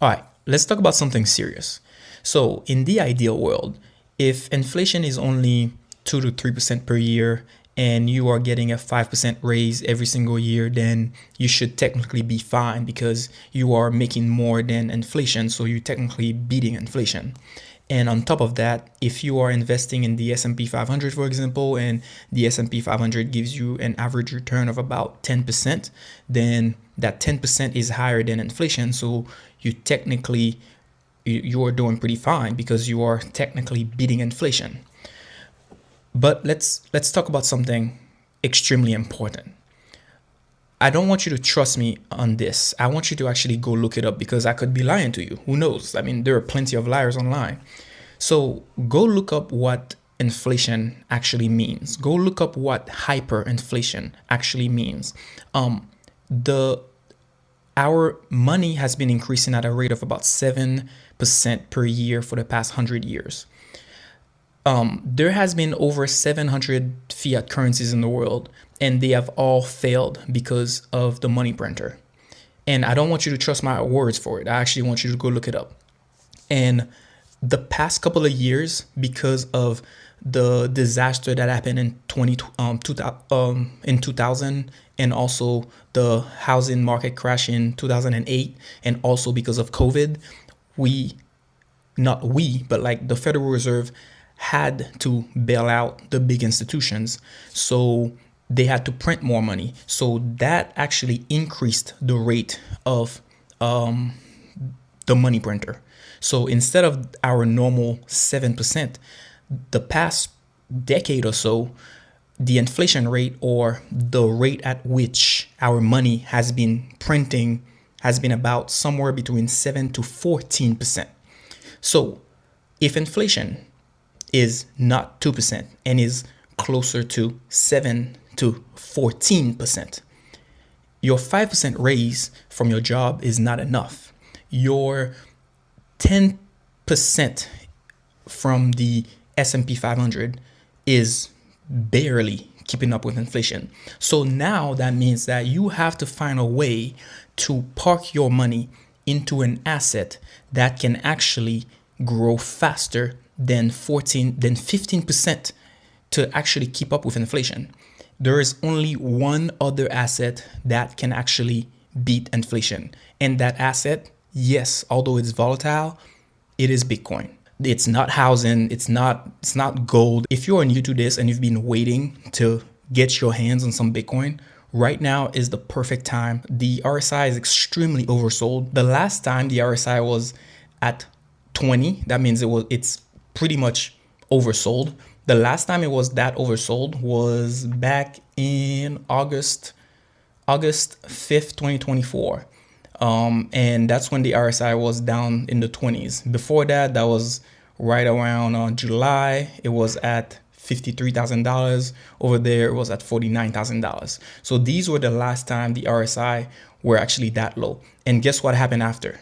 All right, let's talk about something serious. So, in the ideal world, if inflation is only 2 to 3% per year and you are getting a 5% raise every single year, then you should technically be fine because you are making more than inflation. So, you're technically beating inflation. And on top of that, if you are investing in the S&P 500, for example, and the S&P 500 gives you an average return of about 10%, then that 10% is higher than inflation. So you technically, you are doing pretty fine because you are technically beating inflation. But let's talk about something extremely important. I don't want you to trust me on this. I want you to actually go look it up because I could be lying to you. Who knows? I mean, there are plenty of liars online. So go look up what inflation actually means. Go look up what hyperinflation actually means. The Our money has been increasing at a rate of about 7% per year for the past 100 years. There has been over 700 fiat currencies in the world, and they have all failed because of the money printer. And I don't want you to trust my words for it. I actually want you to go look it up. And the past couple of years, because of the disaster that happened in 2000, and also the housing market crash in 2008, and also because of COVID, but like the Federal Reserve had to bail out the big institutions. So they had to print more money. So that actually increased the rate of the money printer. So instead of our normal 7%, the past decade or so, the inflation rate, or the rate at which our money has been printing, has been about somewhere between 7 to 14%. So if inflation is not 2% and is closer to 7 to 14%, your 5% raise from your job is not enough. Your 10% from the S&P 500 is barely keeping up with inflation. So now that means that you have to find a way to park your money into an asset that can actually grow faster than 15% to actually keep up with inflation. There is only one other asset that can actually beat inflation. And that asset, yes, although it's volatile, it is Bitcoin. It's not housing, it's not gold. If you are new to this and you've been waiting to get your hands on some Bitcoin, right now is the perfect time. The RSI is extremely oversold. The last time the RSI was at 20, that means it's pretty much oversold. The last time it was that oversold was back in August 5th, 2024. And that's when the RSI was down in the 20s. Before that, that was right around July. It was at $53,000. Over there, it was at $49,000. So these were the last time the RSI were actually that low. And guess what happened after?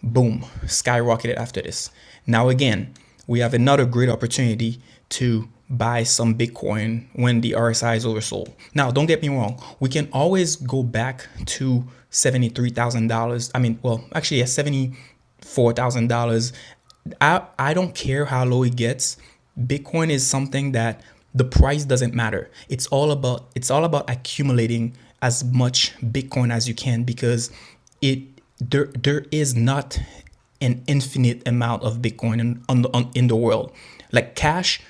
Boom, skyrocketed after this. Now again, we have another great opportunity to buy some Bitcoin when the RSI is oversold. Now, don't get me wrong. We can always go back to $73,000. I mean, well, actually, at $74,000. I don't care how low it gets. Bitcoin is something that the price doesn't matter. It's all about accumulating as much Bitcoin as you can, because there is not an infinite amount of Bitcoin in the world. Like cash,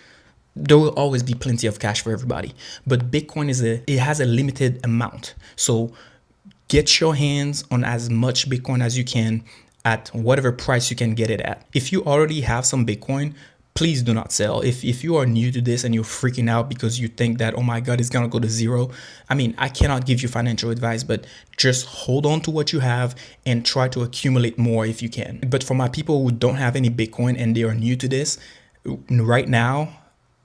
there will always be plenty of cash for everybody, but Bitcoin it has a limited amount. So get your hands on as much Bitcoin as you can at whatever price you can get it at. If you already have some Bitcoin, please do not sell. If you are new to this and you're freaking out because you think that, oh my God, it's gonna go to zero. I mean, I cannot give you financial advice, but just hold on to what you have and try to accumulate more if you can. But for my people who don't have any Bitcoin and they are new to this, right now,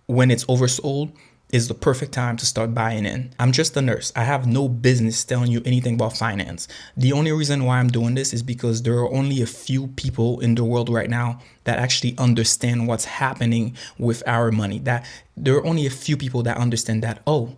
when it's oversold, is the perfect time to start buying in. I'm just a nurse. I have no business telling you anything about finance. The only reason why I'm doing this is because there are only a few people in the world right now that actually understand what's happening with our money. That there are only a few people that understand that, oh,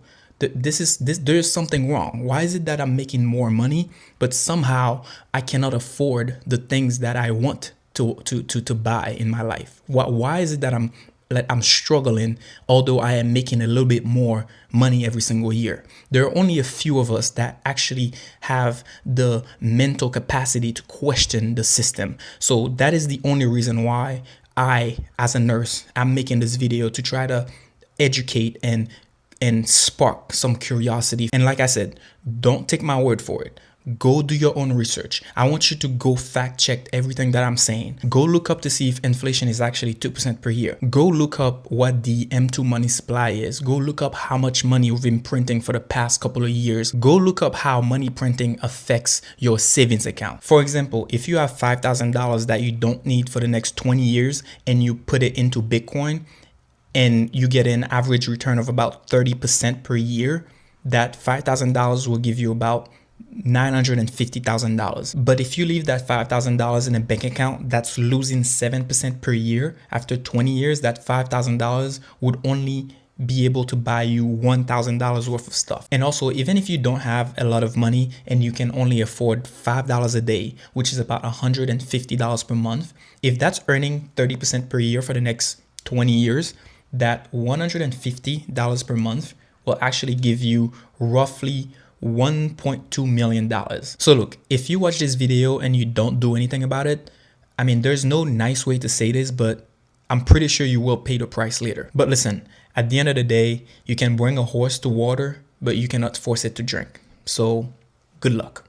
There's something wrong. Why is it that I'm making more money, but somehow I cannot afford the things that I want to buy in my life? Why is it that I'm struggling, although I am making a little bit more money every single year? There are only a few of us that actually have the mental capacity to question the system. So that is the only reason why I, as a nurse, I'm making this video, to try to educate and spark some curiosity. And like I said, don't take my word for it. Go do your own research. I want you to go fact check everything that I'm saying. Go look up to see if inflation is actually 2% per year. Go look up what the M2 money supply is. Go look up how much money we've been printing for the past couple of years. Go look up how money printing affects your savings account. For example, if you have $5,000 that you don't need for the next 20 years and you put it into Bitcoin, and you get an average return of about 30% per year, that $5,000 will give you about $950,000. But if you leave that $5,000 in a bank account that's losing 7% per year, after 20 years, that $5,000 would only be able to buy you $1,000 worth of stuff. And also, even if you don't have a lot of money and you can only afford $5 a day, which is about $150 per month, if that's earning 30% per year for the next 20 years, that $150 per month will actually give you roughly $1.2 million. So look, if you watch this video and you don't do anything about it, I mean, there's no nice way to say this, but I'm pretty sure you will pay the price later. But listen, at the end of the day, you can bring a horse to water, but you cannot force it to drink. So good luck.